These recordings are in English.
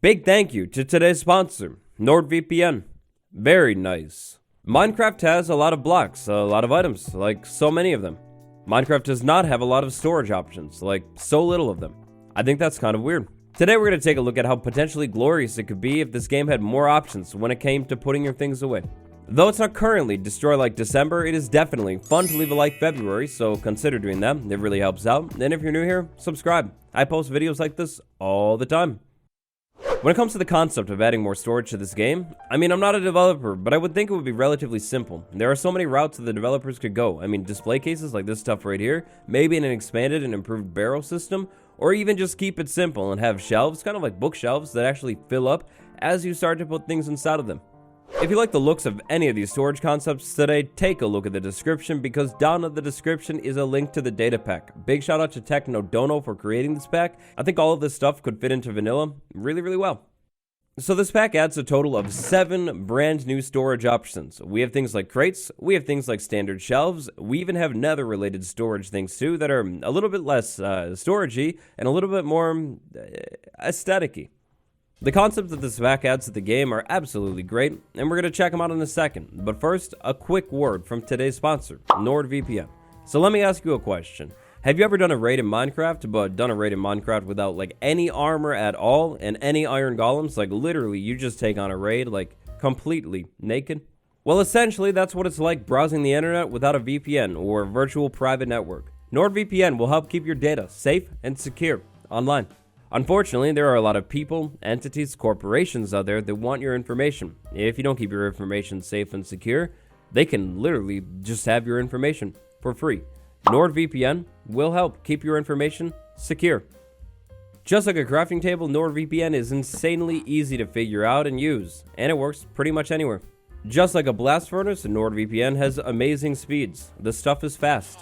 Big thank you to today's sponsor, NordVPN. Very nice. Minecraft has a lot of blocks, a lot of items, like so many of them. Minecraft does not have a lot of storage options, like so little of them. I think that's kind of weird. Today we're going to take a look at how potentially glorious it could be if this game had more options when it came to putting your things away. Though it's not currently destroy like December, it is definitely fun to leave a like February, so consider doing that. It really helps out. And if you're new here, subscribe. I post videos like this all the time. When it comes to the concept of adding more storage to this game, I mean, I'm not a developer, but I would think it would be relatively simple. There are so many routes that the developers could go. I mean, display cases like this stuff right here, maybe in an expanded and improved barrel system, or even just keep it simple and have shelves, kind of like bookshelves, that actually fill up as you start to put things inside of them. If you like the looks of any of these storage concepts today, take a look at the description, because down in the description is a link to the data pack. Big shout out to Techno Dono for creating this pack. I think all of this stuff could fit into vanilla really well. So this pack adds a total of 7 brand new storage options. We have things like crates, we have things like standard shelves, we even have Nether related storage things too that are a little bit less storagey and a little bit more aesthetic-y. The concepts that this pack adds to the game are absolutely great, and we're going to check them out in a second. But first, a quick word from today's sponsor, NordVPN. So let me ask you a question. Have you ever done a raid in Minecraft, but done a raid in Minecraft without like any armor at all and any iron golems? Like literally, you just take on a raid like completely naked? Well, essentially, that's what it's like browsing the internet without a VPN or virtual private network. NordVPN will help keep your data safe and secure online. Unfortunately, there are a lot of people, entities, corporations out there that want your information. If you don't keep your information safe and secure, they can literally just have your information for free. NordVPN will help keep your information secure. Just like a crafting table, NordVPN is insanely easy to figure out and use, and it works pretty much anywhere. Just like a blast furnace, NordVPN has amazing speeds. The stuff is fast.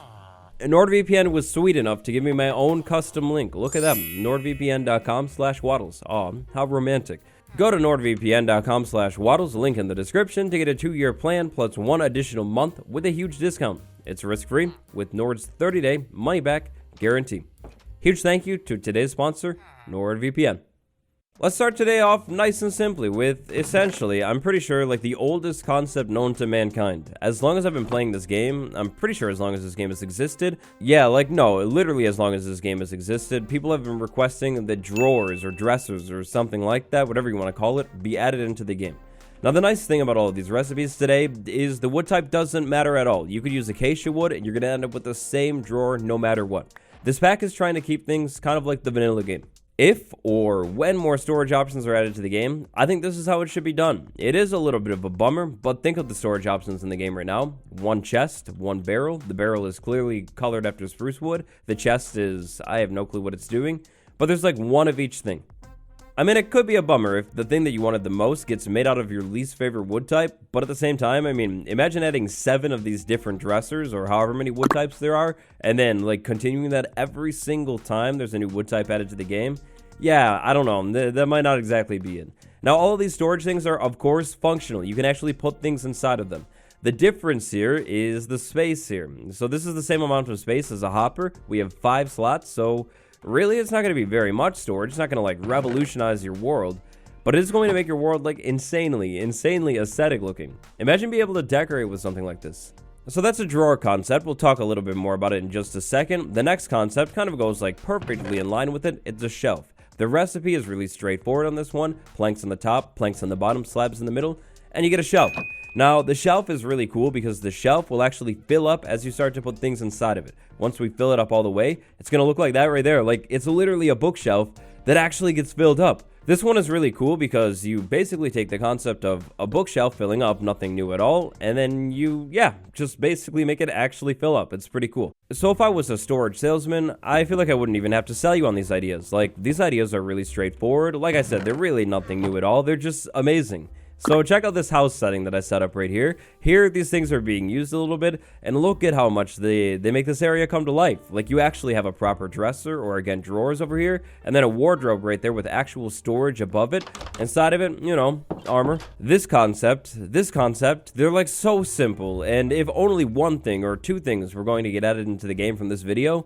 NordVPN was sweet enough to give me my own custom link. Look at them, nordvpn.com/waddles. Aw, how romantic. Go to nordvpn.com/waddles, link in the description, to get a 2-year plan plus 1 additional month with a huge discount. It's risk-free with Nord's 30-day money-back guarantee. Huge thank you to today's sponsor, NordVPN. Let's start today off nice and simply with, essentially, I'm pretty sure, like the oldest concept known to mankind. As long as I've been playing this game, I'm pretty sure as long as this game has existed. Yeah, like no, literally as long as this game has existed, people have been requesting that drawers or dressers or something like that, whatever you want to call it, be added into the game. Now, the nice thing about all of these recipes today is the wood type doesn't matter at all. You could use acacia wood and you're going to end up with the same drawer no matter what. This pack is trying to keep things kind of like the vanilla game. If or when more storage options are added to the game, I think this is how it should be done. It is a little bit of a bummer, but think of the storage options in the game right now. 1 chest, 1 barrel. The barrel is clearly colored after spruce wood. The chest is, I have no clue what it's doing, but there's like 1 of each thing. I mean, it could be a bummer if the thing that you wanted the most gets made out of your least favorite wood type, but at the same time, I mean, imagine adding 7 of these different dressers or however many wood types there are, and then like continuing that every single time there's a new wood type added to the game. Yeah, I don't know, that might not exactly be it. Now, all of these storage things are, of course, functional. You can actually put things inside of them. The difference here is the space here. So this is the same amount of space as a hopper. We have 5 slots, so really it's not going to be very much storage. It's not going to like revolutionize your world, but it is going to make your world like insanely aesthetic looking. Imagine being able to decorate with something like this. So that's a drawer concept. We'll talk a little bit more about it in just a second. The next concept kind of goes like perfectly in line with it. It's a shelf. The recipe is really straightforward on this one. Planks on the top, planks on the bottom, slabs in the middle, and you get a shelf. Now, the shelf is really cool because the shelf will actually fill up as you start to put things inside of it. Once we fill it up all the way, it's going to look like that right there. Like, it's literally a bookshelf that actually gets filled up. This one is really cool because you basically take the concept of a bookshelf filling up, nothing new at all, and then you, just basically make it actually fill up. It's pretty cool. So if I was a storage salesman, I feel like I wouldn't even have to sell you on these ideas. Like, these ideas are really straightforward. Like I said, they're really nothing new at all. They're just amazing. So check out this house setting that I set up right here. Here, these things are being used a little bit, and look at how much they make this area come to life. Like, you actually have a proper dresser, or again, drawers over here, and then a wardrobe right there with actual storage above it. Inside of it, you know, armor. This concept, they're like so simple, and if only 1 thing or 2 things were going to get added into the game from this video,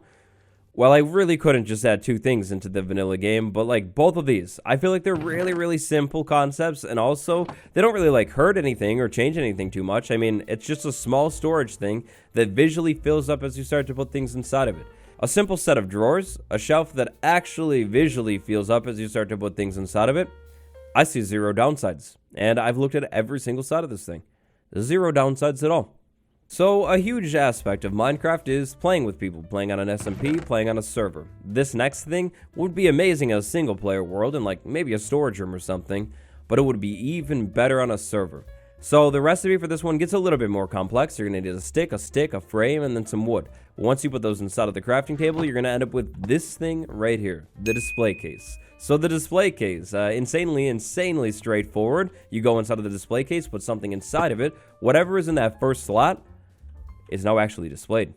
Well, I really couldn't just add 2 things into the vanilla game, but like both of these, I feel like they're really simple concepts, and also they don't really like hurt anything or change anything too much. I mean, it's just a small storage thing that visually fills up as you start to put things inside of it. A simple set of drawers, a shelf that actually visually fills up as you start to put things inside of it. I see 0 downsides, and I've looked at every single side of this thing. 0 downsides at all. So, a huge aspect of Minecraft is playing with people, playing on an SMP, playing on a server. This next thing would be amazing in a single-player world and like maybe a storage room or something, but it would be even better on a server. So, the recipe for this one gets a little bit more complex. You're going to need a stick, a frame, and then some wood. Once you put those inside of the crafting table, you're going to end up with this thing right here, the display case. So the display case, insanely straightforward. You go inside of the display case, put something inside of it. Whatever is in that first slot is now actually displayed.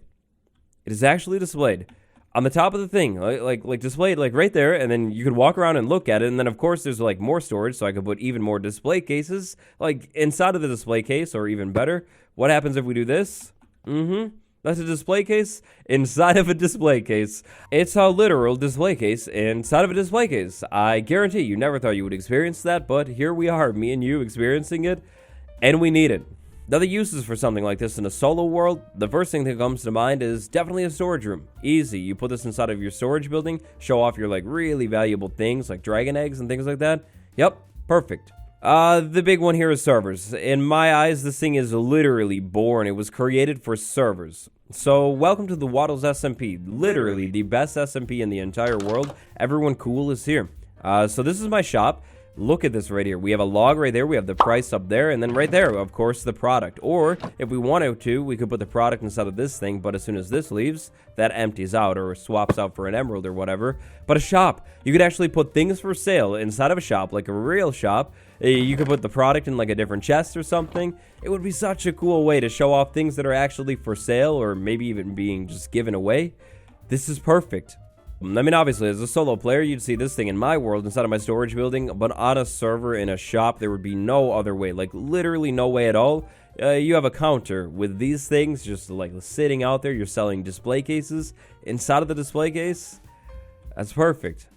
It is actually displayed on the top of the thing, like displayed like right there, and then you could walk around and look at it, and then of course there's like more storage, so I could put even more display cases like inside of the display case, or even better, what happens if we do this? That's a display case inside of a display case. It's a literal display case inside of a display case. I guarantee you never thought you would experience that, but here we are, me and you experiencing it, and we need it. Now, the uses for something like this in a solo world, the first thing that comes to mind is definitely a storage room. Easy. You put this inside of your storage building, show off your like really valuable things like dragon eggs and things like that. Yep, perfect. The big one here is servers. In my eyes, this thing is literally born. It was created for servers. So, welcome to the Waddles SMP. Literally the best SMP in the entire world. Everyone cool is here. So this is my shop. Look at this right here. We have a log right there. We have the price up there. And then right there, of course, the product. Or if we wanted to, we could put the product inside of this thing. But as soon as this leaves, that empties out or swaps out for an emerald or whatever. But a shop. You could actually put things for sale inside of a shop, like a real shop. You could put the product in like a different chest or something. It would be such a cool way to show off things that are actually for sale or maybe even being just given away. This is perfect. I mean, obviously, as a solo player, you'd see this thing in my world inside of my storage building, but on a server in a shop, there would be no other way, like literally no way at all. You have a counter with these things just like sitting out there. You're selling display cases inside of the display case. That's perfect.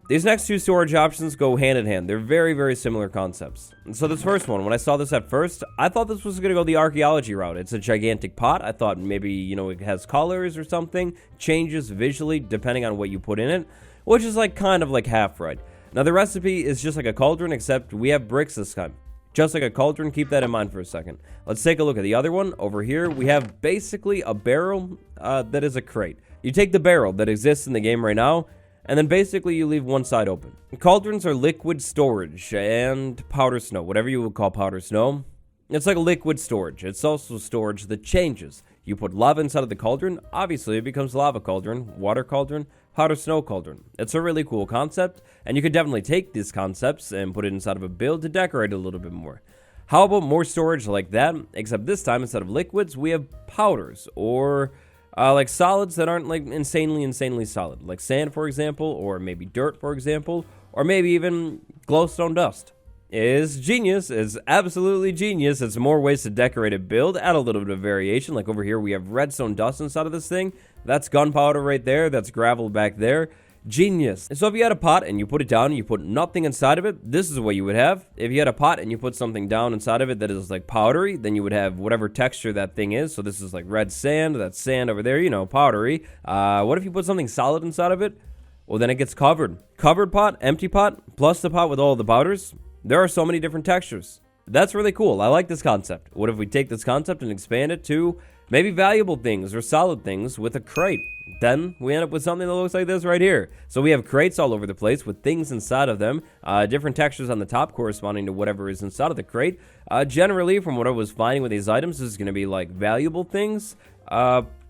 These next 2 storage options go hand in hand. They're very similar concepts. And so this first one, when I saw this at first, I thought this was going to go the archaeology route. It's a gigantic pot. I thought maybe, you know, it has colors or something. Changes visually depending on what you put in it, which is like kind of like half right. Now the recipe is just like a cauldron, except we have bricks this time. Just like a cauldron, keep that in mind for a second. Let's take a look at the other one. Over here, we have basically a barrel that is a crate. You take the barrel that exists in the game right now, and then basically you leave one side open. Cauldrons are liquid storage and powder snow, whatever you would call powder snow. It's like a liquid storage. It's also storage that changes. You put lava inside of the cauldron, obviously it becomes lava cauldron, water cauldron, powder snow cauldron. It's a really cool concept, and you could definitely take these concepts and put it inside of a build to decorate it a little bit more. How about more storage like that, except this time instead of liquids, we have powders, or like solids that aren't like insanely solid, like sand, for example, or maybe dirt, for example, or maybe even glowstone dust. Is genius, is absolutely genius. It's more ways to decorate a build, add a little bit of variation. Like over here, we have redstone dust inside of this thing. That's gunpowder right there. That's gravel back there. Genius. And so if you had a pot and you put it down and you put nothing inside of it, this is what you would have. If you had a pot and you put something down inside of it that is like powdery, then you would have whatever texture that thing is. So this is like red sand, that's sand over there, you know, powdery. What if you put something solid inside of it? Well, then it gets covered. Covered pot, empty pot, plus the pot with all the powders. There are so many different textures. That's really cool. I like this concept. What if we take this concept and expand it to maybe valuable things or solid things with a crate? Then we end up with something that looks like this right here. So we have crates all over the place with things inside of them, different textures on the top corresponding to whatever is inside of the crate. Generally, from what I was finding with these items, this is going to be like valuable things,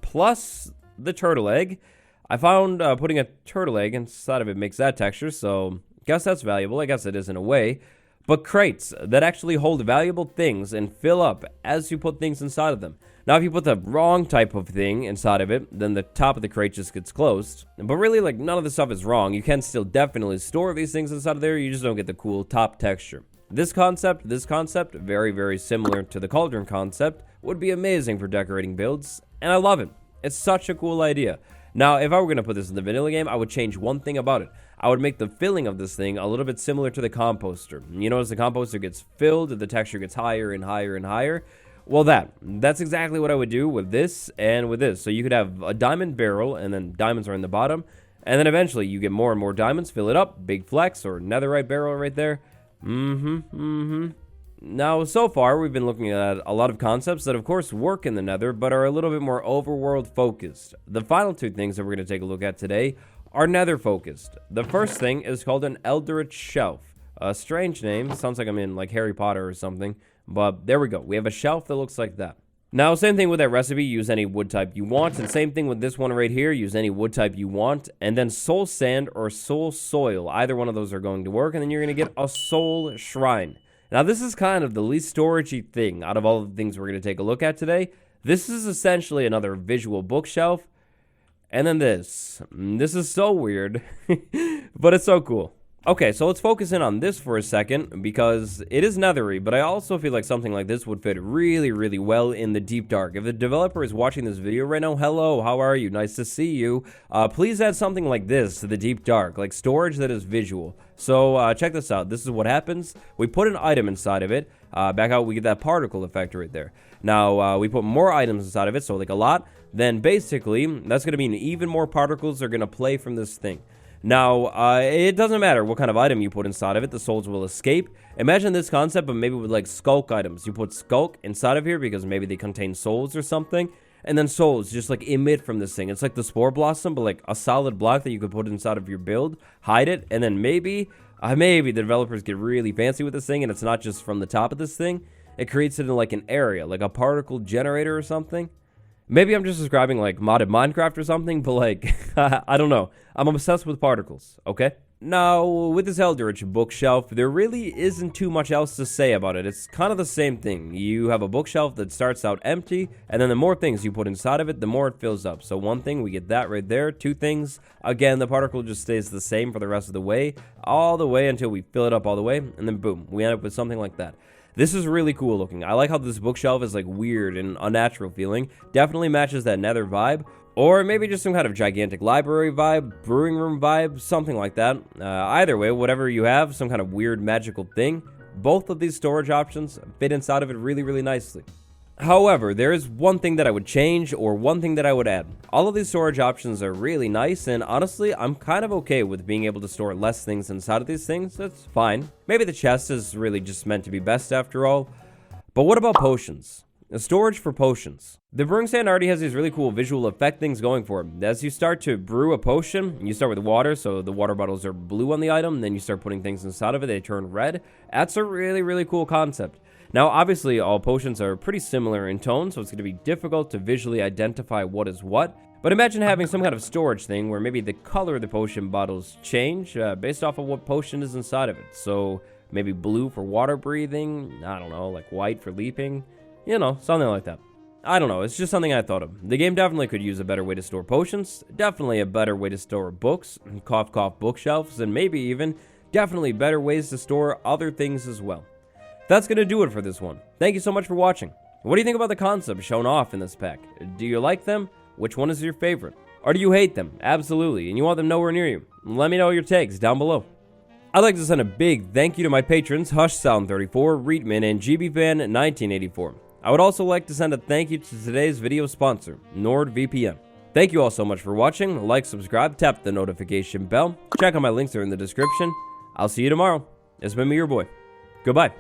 plus the turtle egg. I found putting a turtle egg inside of it makes that texture, so guess that's valuable. I guess it is in a way. But crates that actually hold valuable things and fill up as you put things inside of them. Now, if you put the wrong type of thing inside of it, then the top of the crate just gets closed. But really, like, none of the stuff is wrong. You can still definitely store these things inside of there. You just don't get the cool top texture. This concept, very similar to the cauldron concept, would be amazing for decorating builds. And I love it. It's such a cool idea. Now, if I were going to put this in the vanilla game, I would change one thing about it. I would make the filling of this thing a little bit similar to the composter. You know, as the composter gets filled, the texture gets higher and higher and higher. Well, that's exactly what I would do with this and with this. So you could have a diamond barrel, and then diamonds are in the bottom. And then eventually you get more and more diamonds, fill it up, big flex, or netherite barrel right there. Now, so far, we've been looking at a lot of concepts that, of course, work in the Nether, but are a little bit more overworld focused. The final two things that we're going to take a look at today are Nether focused. The first thing is called an Eldritch Shelf. A strange name. Sounds like I'm in, like, Harry Potter or something. But there we go. We have a shelf that looks like that. Now, same thing with that recipe. Use any wood type you want. And same thing with this one right here. Use any wood type you want. And then soul sand or soul soil. Either one of those are going to work. And then you're going to get a soul shrine. Now, this is kind of the least storagey thing out of all the things we're going to take a look at today. This is essentially another visual bookshelf. And then this. This is so weird, but it's so cool. Okay, so let's focus in on this for a second, because it is nethery, but I also feel like something like this would fit really, really well in the deep dark. If the developer is watching this video right now, hello, how are you? Nice to see you. Please add something like this to the deep dark, like storage that is visual. So check this out. This is what happens. We put an item inside of it. Back out, we get that particle effect right there. Now, we put more items inside of it, so like a lot. Then basically, that's going to mean even more particles are going to play from this thing. Now, it doesn't matter what kind of item you put inside of it, the souls will escape. Imagine this concept, but maybe with like skulk items. You put skulk inside of here because maybe they contain souls or something. And then souls just like emit from this thing. It's like the spore blossom, but like a solid block that you could put inside of your build, hide it, and then maybe the developers get really fancy with this thing, and it's not just from the top of this thing. It creates it in like an area, like a particle generator or something. Maybe I'm just describing like modded Minecraft or something, but like, I don't know. I'm obsessed with particles, okay? Now, with this Eldritch bookshelf, there really isn't too much else to say about it. It's kind of the same thing. You have a bookshelf that starts out empty, and then the more things you put inside of it, the more it fills up. So one thing, we get that right there. Two things, again, the particle just stays the same for the rest of the way, all the way until we fill it up all the way, and then boom, we end up with something like that. This is really cool looking. I like how this bookshelf is like weird and unnatural feeling. Definitely matches that Nether vibe. Or maybe just some kind of gigantic library vibe, brewing room vibe, something like that. Either way, whatever you have, some kind of weird magical thing, both of these storage options fit inside of it really, really nicely. However, there is one thing that I would change, or one thing that I would add. All of these storage options are really nice, and honestly, I'm kind of okay with being able to store less things inside of these things. That's fine. Maybe the chest is really just meant to be best after all. But what about potions? Storage for potions. The brewing stand already has these really cool visual effect things going for it. As you start to brew a potion, you start with water, so the water bottles are blue on the item, then you start putting things inside of it, they turn red. That's a really, really cool concept. Now, obviously, all potions are pretty similar in tone, so it's going to be difficult to visually identify what is what. But imagine having some kind of storage thing where maybe the color of the potion bottles change based off of what potion is inside of it. So maybe blue for water breathing, I don't know, like white for leaping, you know, something like that. I don't know, it's just something I thought of. The game definitely could use a better way to store potions, definitely a better way to store books, cough cough bookshelves, and maybe even definitely better ways to store other things as well. That's going to do it for this one. Thank you so much for watching. What do you think about the concepts shown off in this pack? Do you like them? Which one is your favorite? Or do you hate them? Absolutely. And you want them nowhere near you? Let me know your takes down below. I'd like to send a big thank you to my patrons, HushSound34, Reetman, and GBFan1984. I would also like to send a thank you to today's video sponsor, NordVPN. Thank you all so much for watching. Like, subscribe, tap the notification bell. Check out my links are in the description. I'll see you tomorrow. It's been me, your boy. Goodbye.